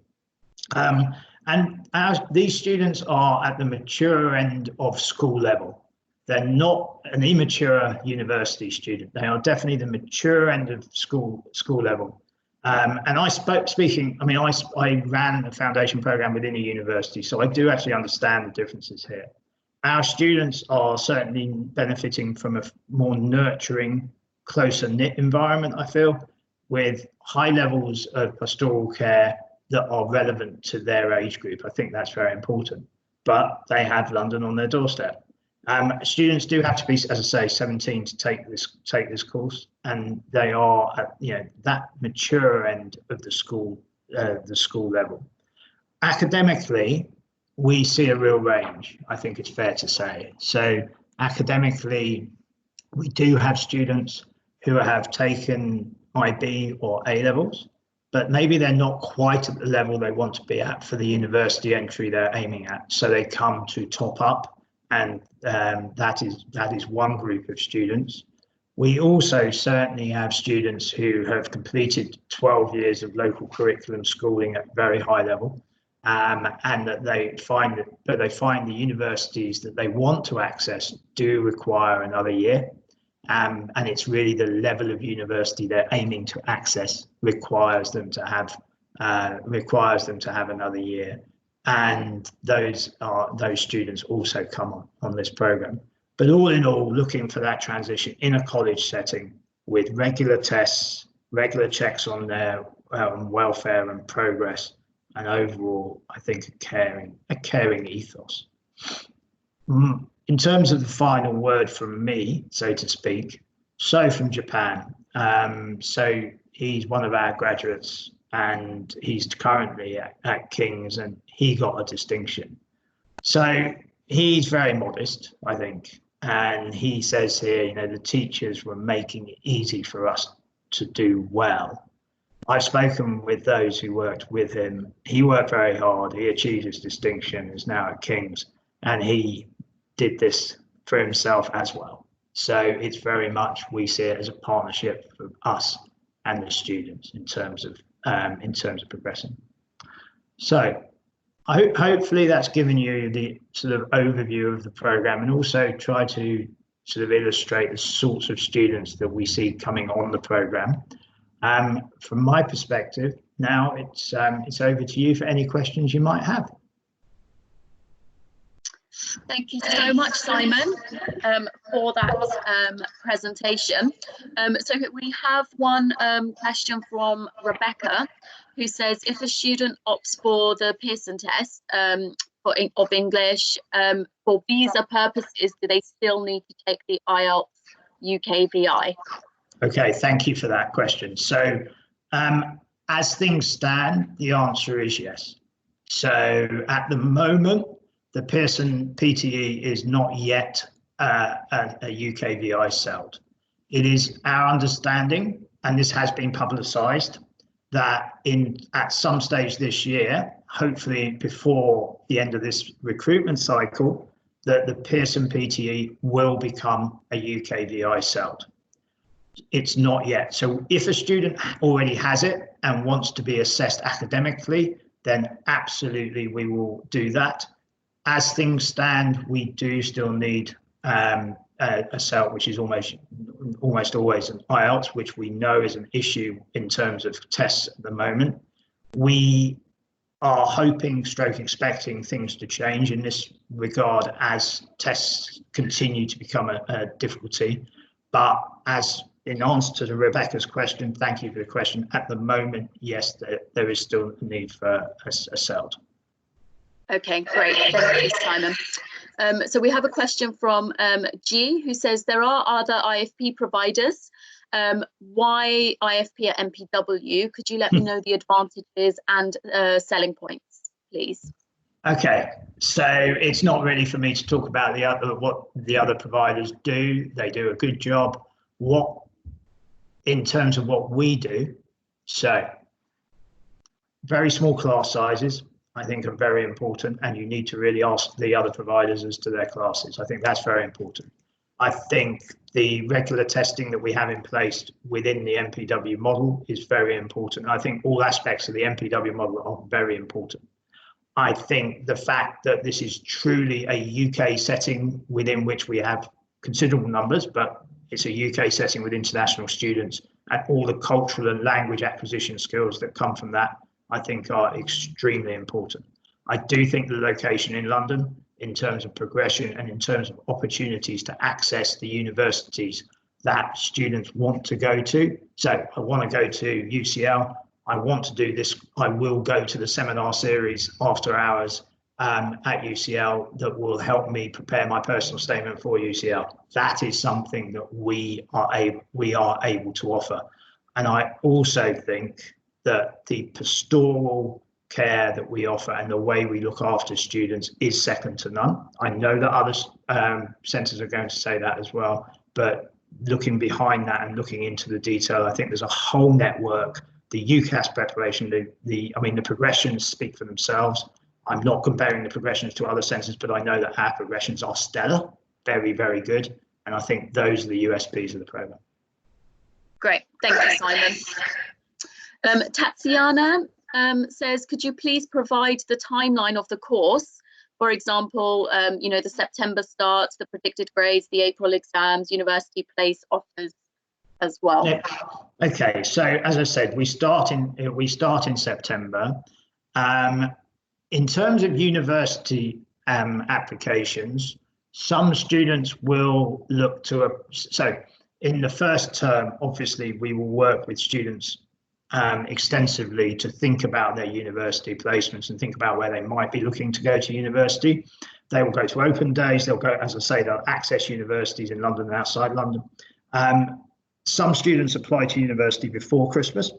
[SPEAKER 2] These students are at the mature end of school level. They're not an immature university student. They are definitely the mature end of school level. And I ran a foundation program within a university, so I do actually understand the differences here. Our students are certainly benefiting from a more nurturing, closer knit environment, I feel, with high levels of pastoral care that are relevant to their age group. I think that's very important, but they have London on their doorstep. Students do have to be, as I say, 17 to take this course, and they are at that mature end of the school level. Academically, we see a real range, I think it's fair to say. So academically, we do have students who have taken IB or A levels, but maybe they're not quite at the level they want to be at for the university entry they're aiming at. So they come to top up, and that is one group of students. We also certainly have students who have completed 12 years of local curriculum schooling at very high level, and that they find the universities that they want to access do require another year. And it's really the level of university they're aiming to access requires them to have another year, and those students also come on this program. But all in all, looking for that transition in a college setting with regular tests, regular checks on their welfare and progress, and overall, I think a caring ethos. In terms of the final word from me, so to speak, So from Japan. So he's one of our graduates, and he's currently at King's, and he got a distinction. So he's very modest, I think. And he says here, the teachers were making it easy for us to do well. I've spoken with those who worked with him. He worked very hard. He achieved his distinction, is now at King's, and he did this for himself as well. So it's very much, we see it as a partnership for us and the students in terms of progressing. So hopefully that's given you the sort of overview of the program, and also try to sort of illustrate the sorts of students that we see coming on the program. From my perspective, now it's over to you for any questions you might have.
[SPEAKER 1] Thank you so much, Simon, for that presentation. So we have one question from Rebecca, who says, if a student opts for the Pearson test of English, for visa purposes, do they still need to take the IELTS UKVI?
[SPEAKER 2] Okay, thank you for that question. So as things stand, the answer is yes. So at the moment, the Pearson PTE is not yet a UKVI CELT. It is our understanding, and this has been publicised, that at some stage this year, hopefully before the end of this recruitment cycle, that the Pearson PTE will become a UKVI CELT. It's not yet. So if a student already has it and wants to be assessed academically, then absolutely we will do that. As things stand, we do still need a CELT, which is almost always an IELTS, which we know is an issue in terms of tests at the moment. We are hoping, expecting things to change in this regard as tests continue to become a difficulty. But as in answer to Rebecca's question, thank you for the question. At the moment, yes, there is still a need for a CELT.
[SPEAKER 1] Okay, great. Thank you, Simon. So we have a question from G, who says, there are other IFP providers. Why IFP at MPW? Could you let me know the advantages and selling points, please?
[SPEAKER 2] Okay, so it's not really for me to talk about what the other providers do. They do a good job. In terms of what we do, so very small class sizes, I think, are very important, and you need to really ask the other providers as to their classes. I think that's very important. I think the regular testing that we have in place within the MPW model is very important. I think all aspects of the MPW model are very important. I think the fact that this is truly a UK setting within which we have considerable numbers, but it's a UK setting with international students, and all the cultural and language acquisition skills that come from that, I think, are extremely important. I do think the location in London, in terms of progression and in terms of opportunities to access the universities that students want to go to. So I want to go to UCL, I want to do this, I will go to the seminar series after hours at UCL that will help me prepare my personal statement for UCL. That is something that we are able to offer. And I also think that the pastoral care that we offer and the way we look after students is second to none. I know that other centres are going to say that as well, but looking behind that and looking into the detail, I think there's a whole network. The UCAS preparation, the progressions speak for themselves. I'm not comparing the progressions to other centres, but I know that our progressions are stellar, very, very good. And I think those are the USPs of the programme.
[SPEAKER 1] Great, thank you, Simon. Tatiana says, could you please provide the timeline of the course? For example, the September start, the predicted grades, the April exams, university place offers as well.
[SPEAKER 2] Yeah. Okay, so as I said, we start in September. In terms of university applications, some students will look to so in the first term, obviously we will work with students extensively to think about their university placements and think about where they might be looking to go to university. They will go to open days, they'll go, as I say, they'll access universities in London and outside London. Some students apply to university before Christmas,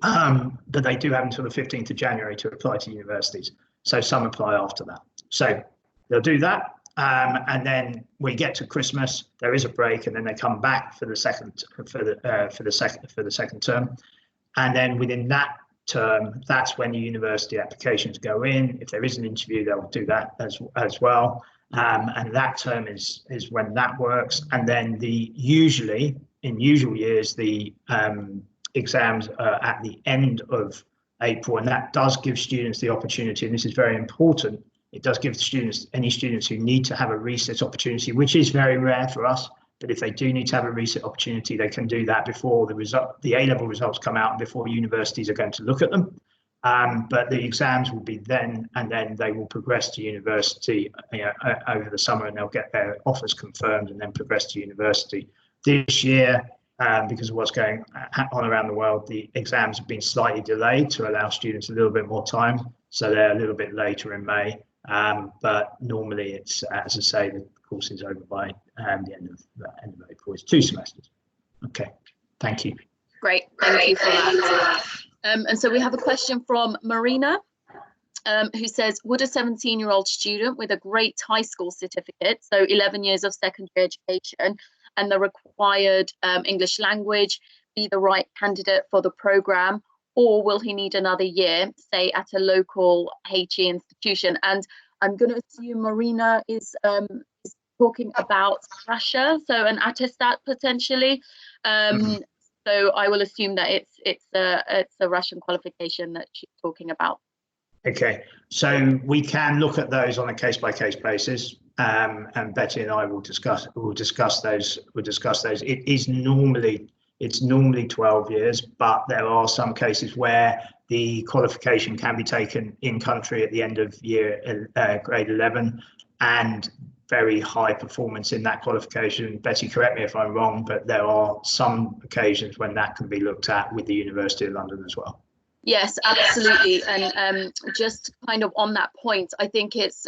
[SPEAKER 2] but they do have until the 15th of January to apply to universities. So some apply after that. So they'll do that. And then we get to Christmas, there is a break, and then they come back for the second term. And then within that term, that's when the university applications go in. If there is an interview, they'll do that as well. And that term is when that works. And then usually in usual years, the exams are at the end of April, and that does give students the opportunity, and this is very important, it does give students, any students who need to have a resit opportunity, which is very rare for us, but if they do need to have a resit opportunity, they can do that before the A-level results come out and before universities are going to look at them. but the exams will be then, and then they will progress to university over the summer, and they'll get their offers confirmed and then progress to university. This year, because of what's going on around the world, the exams have been slightly delayed to allow students a little bit more time, so they're a little bit later in May. But normally it's, as I say, the course is over by the end of April. It's 2 semesters. Okay, thank you.
[SPEAKER 1] Great, thank you for that. And so we have a question from Marina, who says, would a 17-year-old student with a great high school certificate, so 11 years of secondary education, and the required English language, be the right candidate for the programme, or will he need another year, say at a local HE institution? And I'm going to assume Marina is talking about Russia, so an attestat potentially. So I will assume that it's a Russian qualification that she's talking about.
[SPEAKER 2] Okay, so we can look at those on a case-by-case basis, and Betty and I will discuss those. It's normally 12 years, but there are some cases where the qualification can be taken in country at the end of grade 11, and very high performance in that qualification. Betty, correct me if I'm wrong, but there are some occasions when that can be looked at with the University of London as well.
[SPEAKER 1] Yes, absolutely. And just kind of on that point, I think it's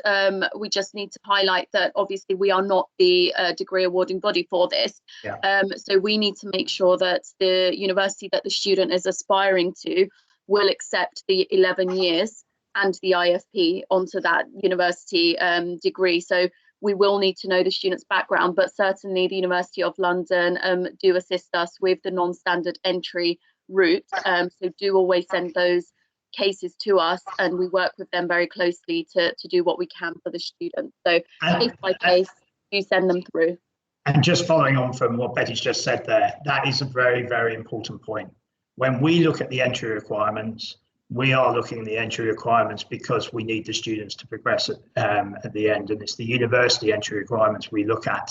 [SPEAKER 1] we just need to highlight that obviously we are not the degree awarding body for this.
[SPEAKER 2] Yeah.
[SPEAKER 1] So we need to make sure that the university that the student is aspiring to will accept the 11 years and the IFP onto that university degree. So we will need to know the student's background, but certainly the University of London do assist us with the non-standard entry route. So do always send those cases to us, and we work with them very closely to do what we can for the student. So case by case, do send them through.
[SPEAKER 2] And just following on from what Betty's just said there, that is a very, very important point. When we look at the entry requirements, we are looking at the entry requirements because we need the students to progress at the end, and it's the university entry requirements we look at.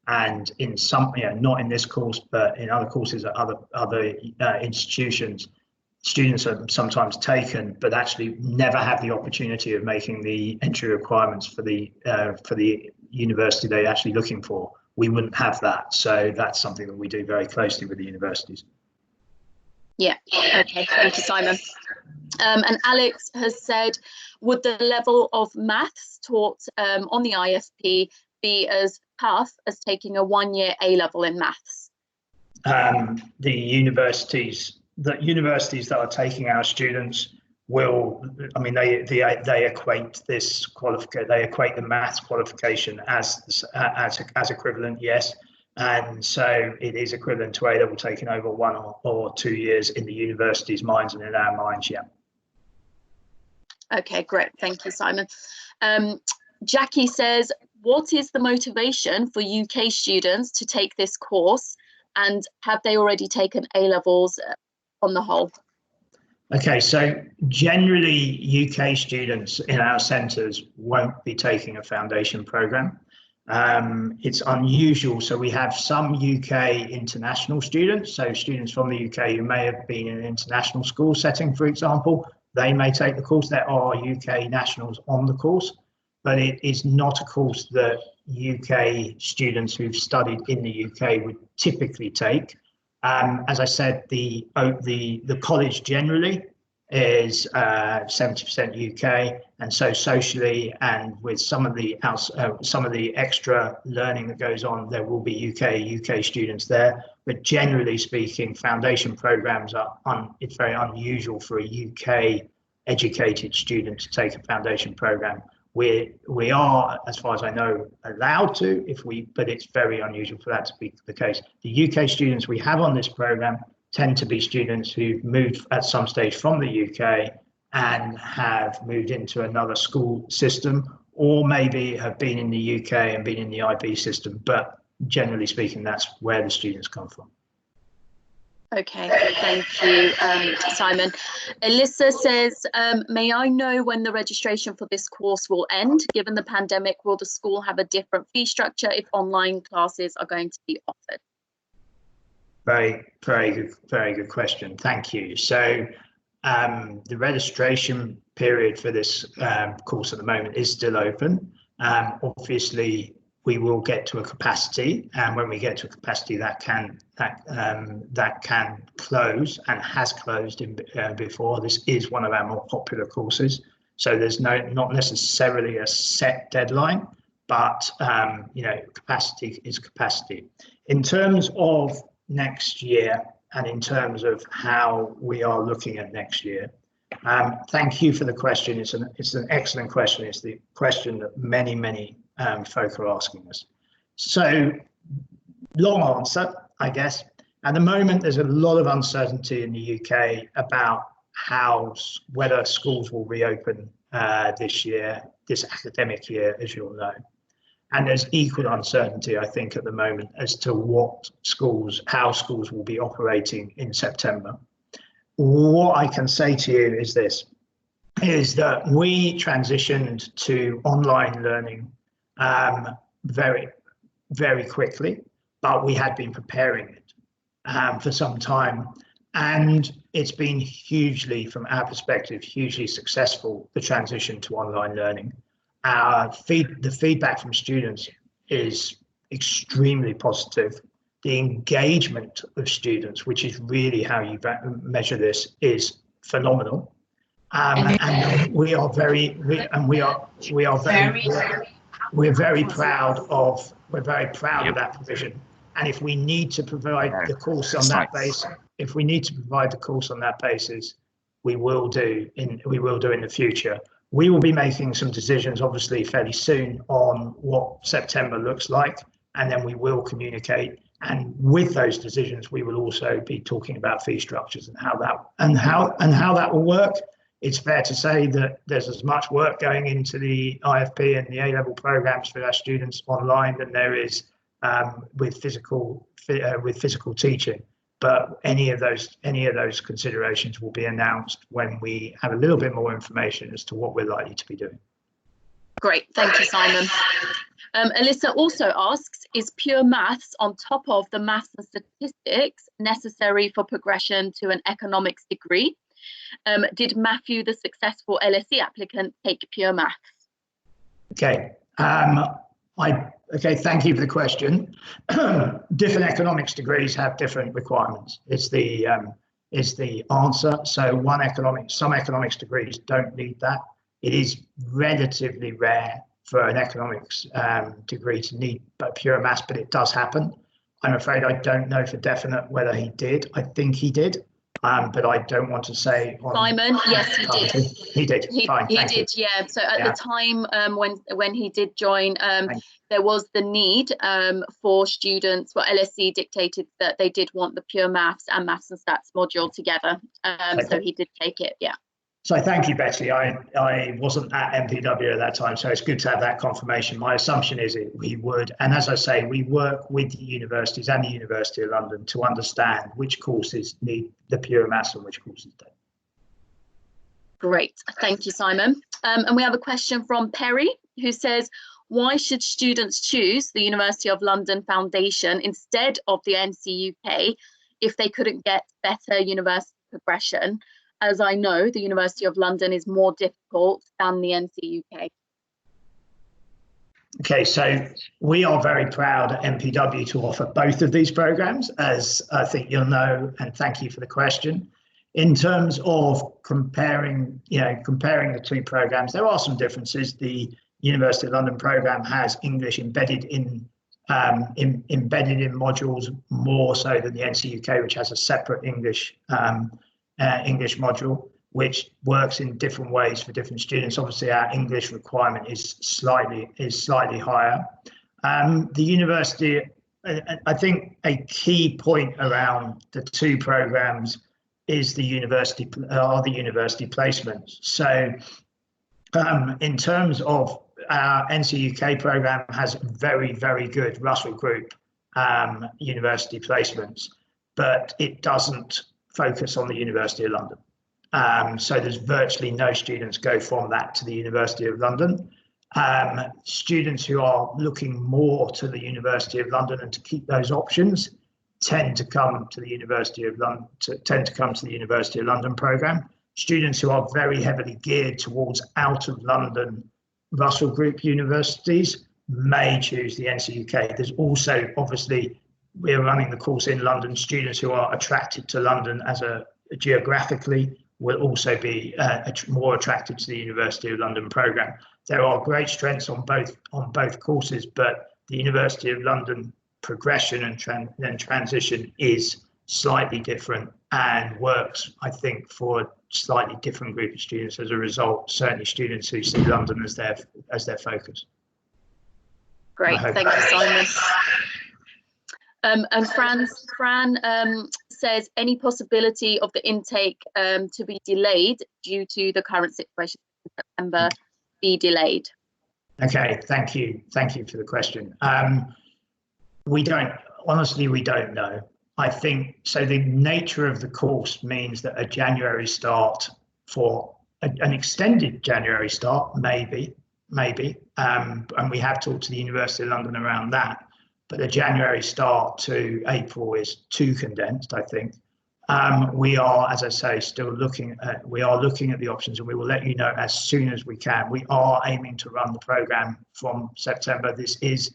[SPEAKER 2] And in some, not in this course, but in other courses at other institutions, students are sometimes taken, but actually never have the opportunity of making the entry requirements for the university they're actually looking for. We wouldn't have that, so that's something that we do very closely with the universities.
[SPEAKER 1] Yeah, okay, thank you, Simon. And Alex has said, would the level of maths taught on the IFP be as tough as taking a 1-year A-level in maths?
[SPEAKER 2] The universities that are taking our students will, I mean, they equate this qualification, they equate the maths qualification as equivalent, yes. And so it is equivalent to A-level taken over 1 or 2 years in the university's minds and in our minds, yeah.
[SPEAKER 1] Okay, great. Thank you, Simon. Jackie says, what is the motivation for UK students to take this course, and have they already taken A-levels on the whole?
[SPEAKER 2] Okay, so generally UK students in our centres won't be taking a foundation programme. It's unusual, so we have some UK international students, so students from the UK who may have been in an international school setting, for example, they may take the course. There are UK nationals on the course, but it is not a course that UK students who've studied in the UK would typically take. As I said, the college generally is 70% UK, and so socially and with some of the extra learning that goes on, there will be UK students there. But generally speaking, foundation programs it's very unusual for a UK educated student to take a foundation program. We are, as far as I know, allowed to, but it's very unusual for that to be the case. The UK students we have on this program tend to be students who've moved at some stage from the UK and have moved into another school system, or maybe have been in the UK and been in the IB system, but generally speaking, that's where the students come from.
[SPEAKER 1] Okay, thank you, Simon. Alyssa says, may I know when the registration for this course will end? Given the pandemic, will the school have a different fee structure if online classes are going to be offered?
[SPEAKER 2] Very good question. Thank you. So The registration period for this course at the moment is still open. Obviously, we will get to a capacity, and when we get to a capacity, that can close and has closed before. This is one of our more popular courses, so there's not necessarily a set deadline, but capacity is capacity. In terms of next year, and in terms of how we are looking at next year, thank you for the question. It's an excellent question. It's the question that many folk are asking us. So, long answer, I guess. At the moment, there's a lot of uncertainty in the UK about whether schools will reopen this academic year, as you'll know. And there's equal uncertainty, I think, at the moment as to how schools will be operating in September. What I can say to you is this, is that we transitioned to online learning very, very quickly, but we had been preparing it for some time. And it's been from our perspective, hugely successful, the transition to online learning. The feedback from students is extremely positive. The engagement of students, which is really how you measure this, is phenomenal. And we're very proud of that provision. And if we need to provide the course on that basis, we will do in the future. We will be making some decisions, obviously, fairly soon on what September looks like, and then we will communicate. And with those decisions, we will also be talking about fee structures and how that will work. It's fair to say that there's as much work going into the IFP and the A-level programs for our students online than there is with physical teaching. But any of those considerations will be announced when we have a little bit more information as to what we're likely to be doing.
[SPEAKER 1] Great, thank you, Simon. Alyssa also asks, is pure maths on top of the maths and statistics necessary for progression to an economics degree? Did Matthew, the successful LSE applicant, take pure maths? Okay.
[SPEAKER 2] Thank you for the question. Different economics degrees have different requirements. Is the answer. So some economics degrees don't need that. It is relatively rare for an economics degree to need pure maths, but it does happen. I'm afraid I don't know for definite whether he did. I think he did. But I don't want to say.
[SPEAKER 1] Simon, yes, he did.
[SPEAKER 2] He did. Fine,
[SPEAKER 1] he did, yeah. So at the time when he did join, there was the need for students. Well, LSE dictated that they did want the pure maths and stats module together. So he did take it, yeah.
[SPEAKER 2] So thank you, Betty. I wasn't at MPW at that time, so it's good to have that confirmation. My assumption is we would, and as I say, we work with the universities and the University of London to understand which courses need the pure maths and which courses don't.
[SPEAKER 1] Great, thank you, Simon. And we have a question from Perry, who says, why should students choose the University of London Foundation instead of the NCUK if they couldn't get better university progression? As I know, the University of London is more difficult than the NCUK.
[SPEAKER 2] Okay, so we are very proud at MPW to offer both of these programs, as I think you'll know, and thank you for the question. In terms of comparing the two programs, there are some differences. The University of London program has English embedded in modules more so than the NCUK, which has a separate English module, which works in different ways for different students. Obviously, our English requirement is slightly higher. The university, I think, a key point around the two programs is the university placements. So, in terms of our NCUK program, has very, very good Russell Group university placements, but it doesn't focus on the University of London. So there's virtually no students go from that to the University of London. Students who are looking more to the University of London and to keep those options tend to come to the University of London program. students who are very heavily geared towards out of London Russell Group universities may choose the NCUK. There's also, obviously, we're running the course in London. Students who are attracted to London as a geographically will also be more attracted to the University of London programme. There are great strengths on both courses, but the University of London progression and transition is slightly different and works, I think, for a slightly different group of students as a result. Certainly, students who see London as their focus.
[SPEAKER 1] Great, thank you, Simon. And Fran says, any possibility of the intake to be delayed due to the current situation in September be delayed?
[SPEAKER 2] Okay, thank you for the question. We don't know. I think so. The nature of the course means that a January start for an extended January start, maybe, and we have talked to the University of London around that. But a January start to April is too condensed, I think. We are, as I say, still looking at the options, and we will let you know as soon as we can. We are aiming to run the programme from September. This is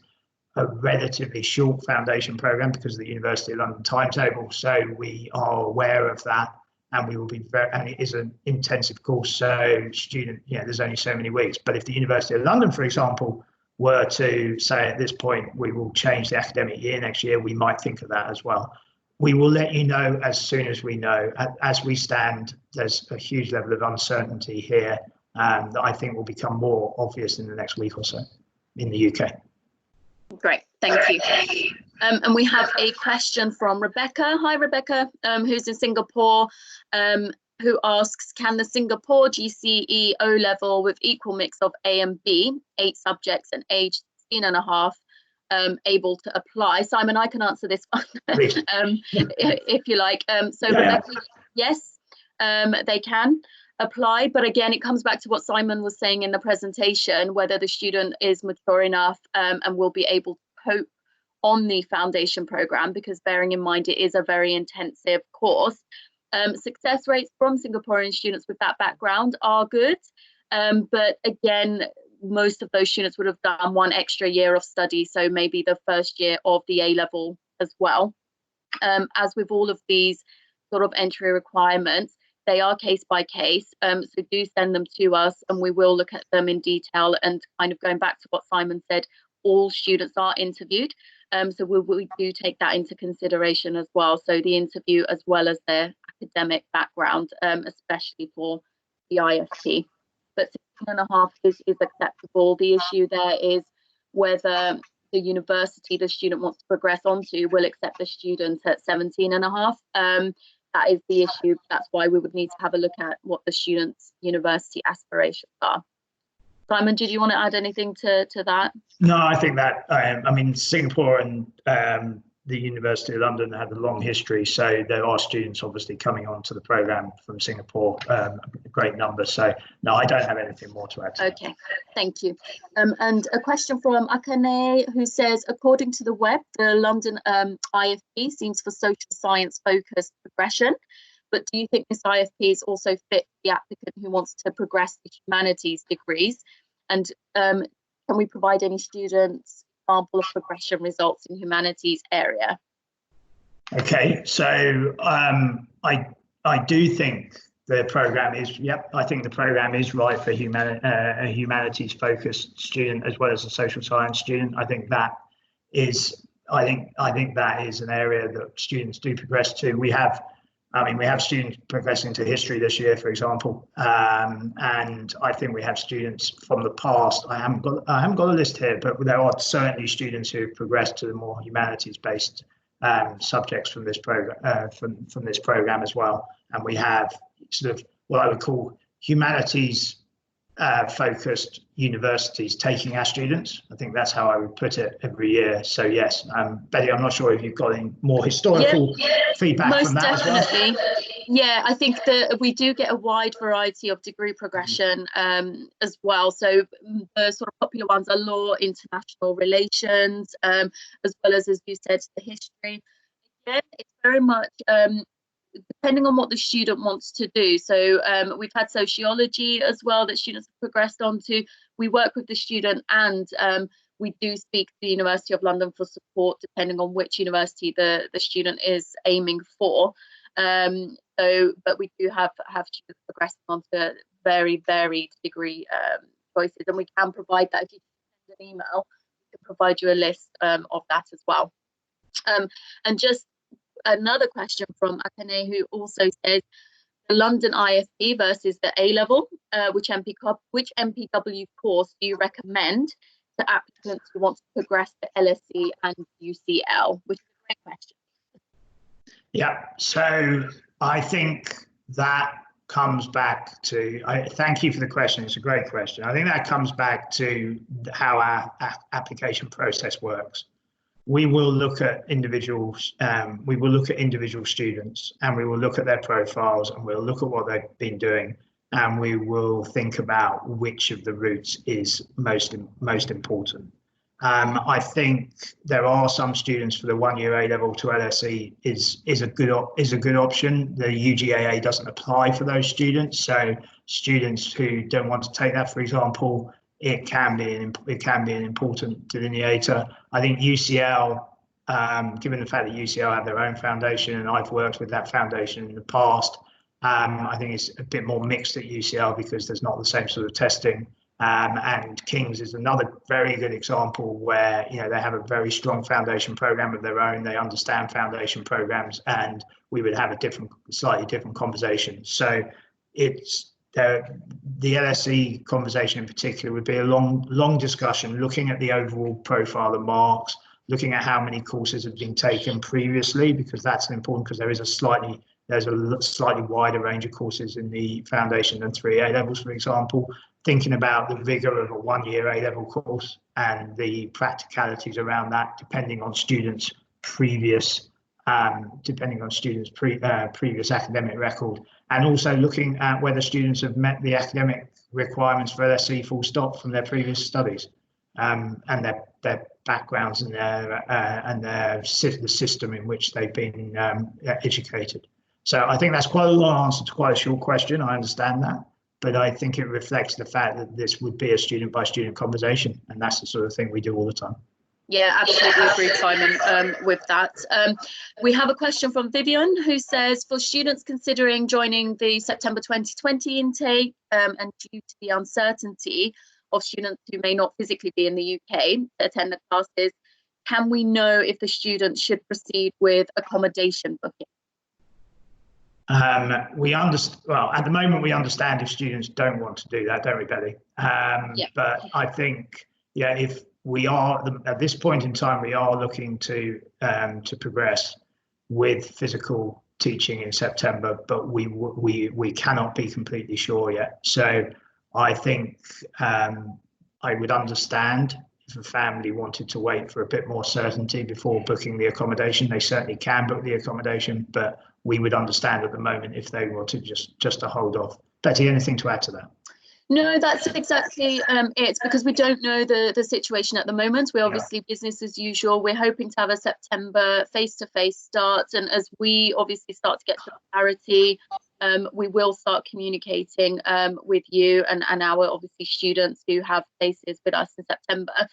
[SPEAKER 2] a relatively short foundation programme because of the University of London timetable, so we are aware of that, and we will be and it is an intensive course, so there's only so many weeks. But if the University of London, for example, were to say at this point we will change the academic year next year, we might think of that as well. We will let you know as soon as we know. As we stand, there's a huge level of uncertainty here that I think will become more obvious in the next week or so in the UK.
[SPEAKER 1] Great, thank you. And we have a question from Rebecca. Hi, Rebecca, who's in Singapore, who asks, can the Singapore GCE O-level with equal mix of A and B, 8 subjects and age 16.5, able to apply? Simon, I can answer this one if you like. Rebecca, yes, they can apply, but again, it comes back to what Simon was saying in the presentation, whether the student is mature enough and will be able to cope on the foundation programme, because bearing in mind it is a very intensive course. Success rates from Singaporean students with that background are good, but again, most of those students would have done 1 extra year of study, so maybe the first year of the A-level as well. As with all of these sort of entry requirements, they are case by case, so do send them to us and we will look at them in detail. And kind of going back to what Simon said, all students are interviewed, so we do take that into consideration as well. So the interview as well as their academic background, especially for the IFT. But 16.5 is acceptable. The issue there is whether the university the student wants to progress onto will accept the student at 17.5. That is the issue. That's why we would need to have a look at what the student's university aspirations are. Simon, did you want to add anything to that?
[SPEAKER 2] No, I think that, I mean, Singapore and the University of London have a long history, so there are students obviously coming onto the programme from Singapore, a great number. So no, I don't have anything more to add to
[SPEAKER 1] that. Thank you. And a question from Akane, who says, according to the web, the London IFP seems for social science focused progression, but do you think this IFP is also fit for the applicant who wants to progress the humanities degrees? And can we provide any students example of progression results in humanities area?
[SPEAKER 2] Okay, so I do think the programme is, I think the programme is right for a humanities focused student as well as a social science student. I think that is that is an area that students do progress to. We have students progressing to history this year, for example, and I think we have students from the past. I haven't got a list here, but there are certainly students who have progressed to the more humanities-based subjects from this program, from this program as well. And we have sort of what I would call humanities focused universities taking our students. I think that's how I would put it every year. So yes, Betty, I'm not sure if you've got any more historical feedback from that as well.
[SPEAKER 1] Most definitely. Yeah, I think that we do get a wide variety of degree progression as well. So the sort of popular ones are law, international relations, as well as you said, the history. Again, it's very much depending on what the student wants to do. So we've had sociology as well that students have progressed onto. We work with the student, and we do speak to the University of London for support depending on which university the student is aiming for. But we do have students progressing onto very varied degree choices, and we can provide that. If you send an email, we can provide you a list of that as well. And just another question from Akane, who also says, the London IFP versus the A-level, which MPW course do you recommend to applicants who want to progress to LSE and UCL? Which is a great question.
[SPEAKER 2] Yeah, so I think that comes back to, thank you for the question, it's a great question. I think that comes back to how our application process works. We will look at individuals, students, and we will look at their profiles, and we'll look at what they've been doing, and we will think about which of the routes is most important. I think there are some students for the 1 year A-level to LSE is a good option. The UGAA doesn't apply for those students, so students who don't want to take that, for example, it can be an important delineator. I think UCL, given the fact that UCL have their own foundation, and I've worked with that foundation in the past, I think it's a bit more mixed at UCL because there's not the same sort of testing. And King's is another very good example where they have a very strong foundation program of their own. They understand foundation programs, and we would have a slightly different conversation. So it's the LSE conversation in particular would be a long discussion, looking at the overall profile of marks, looking at how many courses have been taken previously, because that's important, because there's a slightly wider range of courses in the foundation than 3 A-levels, for example. Thinking about the vigor of a 1 year A-level course and the practicalities around that, depending on students' previous previous academic record, and also looking at whether students have met the academic requirements for LSE full stop from their previous studies, and their backgrounds and the system in which they've been educated. So I think that's quite a long answer to quite a short question. I understand that, but I think it reflects the fact that this would be a student by student conversation, and that's the sort of thing we do all the time.
[SPEAKER 1] Yeah, absolutely agree, Simon, with that. We have a question from Vivian, who says, for students considering joining the September 2020 intake, and due to the uncertainty of students who may not physically be in the UK to attend the classes, can we know if the students should proceed with accommodation booking?
[SPEAKER 2] Well, at the moment, we understand if students don't want to do that, don't we, Betty? Yeah. But I think, if we are at this point in time, we are looking to progress with physical teaching in September, but we cannot be completely sure yet. So I think I would understand if a family wanted to wait for a bit more certainty before booking the accommodation. They certainly can book the accommodation, but we would understand at the moment if they were to just to hold off. Betty, anything to add to that?
[SPEAKER 1] No, that's exactly it, because we don't know the situation at the moment. We're obviously business as usual. We're hoping to have a September face-to-face start, and as we obviously start to get some clarity, we will start communicating with you and our obviously students who have places with us in September.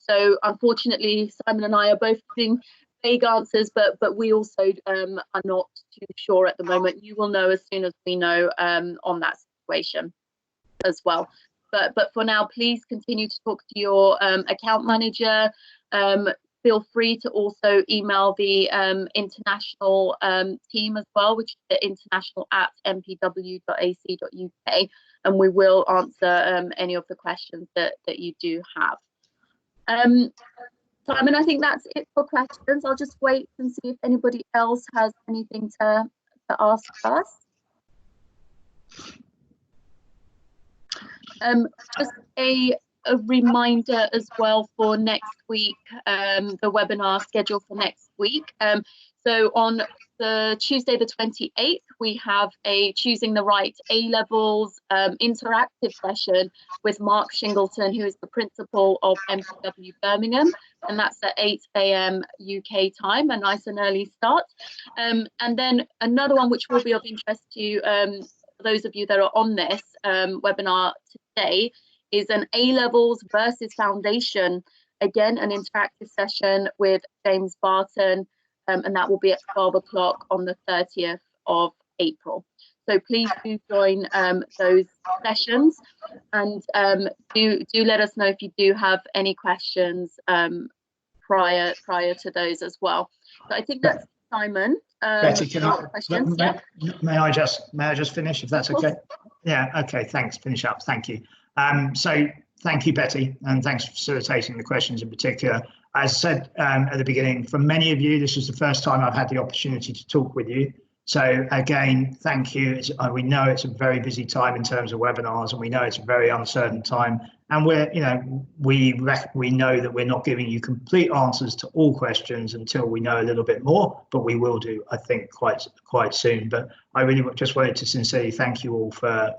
[SPEAKER 1] So unfortunately, Simon and I are both giving vague answers, but we also are not too sure at the moment. You will know as soon as we know on that situation as well. But for now, please continue to talk to your account manager. Feel free to also email the international team as well, which is international@mpw.ac.uk, and we will answer any of the questions that you do have. Simon, I think that's it for questions. I'll just wait and see if anybody else has anything to ask us. Just a a reminder as well for next week, the webinar schedule for next week. So on the Tuesday the 28th, we have a Choosing the Right A-Levels interactive session with Mark Shingleton, who is the principal of MPW Birmingham, and that's at 8 AM UK time, a nice and early start. And then another one which will be of interest to those of you that are on this webinar today is an A-Levels versus Foundation, again an interactive session with James Barton, and that will be at 12 o'clock on the 30th of April. So please do join those sessions, and do let us know if you do have any questions prior to those as well. So I think that's Simon.
[SPEAKER 2] Betty, can I,
[SPEAKER 1] questions?
[SPEAKER 2] may I just finish, if that's okay? Yeah, okay, thanks, finish up, thank you. So thank you, Betty, and thanks for facilitating the questions in particular. As I said at the beginning, for many of you, this is the first time I've had the opportunity to talk with you. So again, thank you. We know it's a very busy time in terms of webinars, and we know it's a very uncertain time. And we know that we're not giving you complete answers to all questions until we know a little bit more, but we will do, I think, quite soon. But I really just wanted to sincerely thank you all for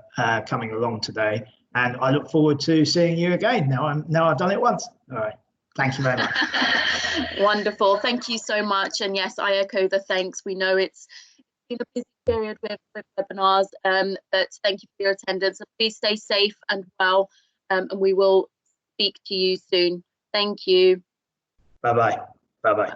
[SPEAKER 2] coming along today, and I look forward to seeing you again. Now I've done it once. All right. Thank you very much.
[SPEAKER 1] Wonderful. Thank you so much. And yes, I echo the thanks. We know it's been a busy period with webinars, but thank you for your attendance. Please stay safe and well, and we will speak to you soon. Thank you.
[SPEAKER 2] Bye-bye. Bye-bye.